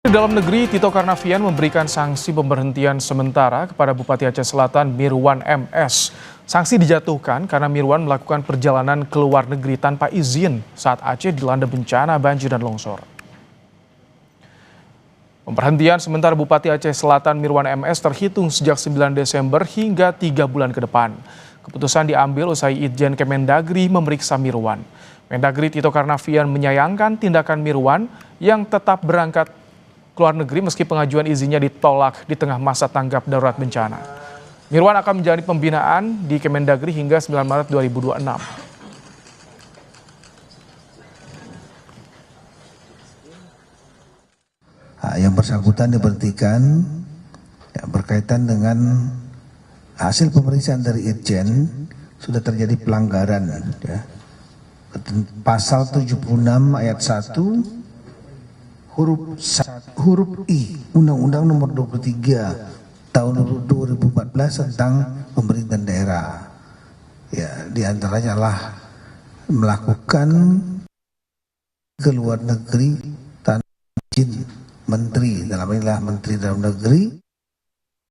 Dalam negeri, Tito Karnavian memberikan sanksi pemberhentian sementara kepada Bupati Aceh Selatan Mirwan MS. Sanksi dijatuhkan karena Mirwan melakukan perjalanan ke luar negeri tanpa izin saat Aceh dilanda bencana banjir dan longsor. Pemberhentian sementara Bupati Aceh Selatan Mirwan MS terhitung sejak 9 Desember hingga 3 bulan ke depan. Keputusan diambil usai Itjen Kemendagri memeriksa Mirwan. Mendagri Tito Karnavian menyayangkan tindakan Mirwan yang tetap berangkat ke luar negeri meski pengajuan izinnya ditolak di tengah masa tanggap darurat bencana. Mirwan akan menjalani pembinaan di Kemendagri hingga 9 Maret 2026. Yang bersangkutan diberhentikan berkaitan dengan hasil pemeriksaan dari Itjen sudah terjadi pelanggaran pasal 76 ayat 1 huruf I Undang-Undang Nomor 23 tahun 2014 tentang pemerintahan daerah. Ya, diantaranya adalah melakukan ke luar negeri tanpa izin menteri, dalam inilah Menteri Dalam Negeri.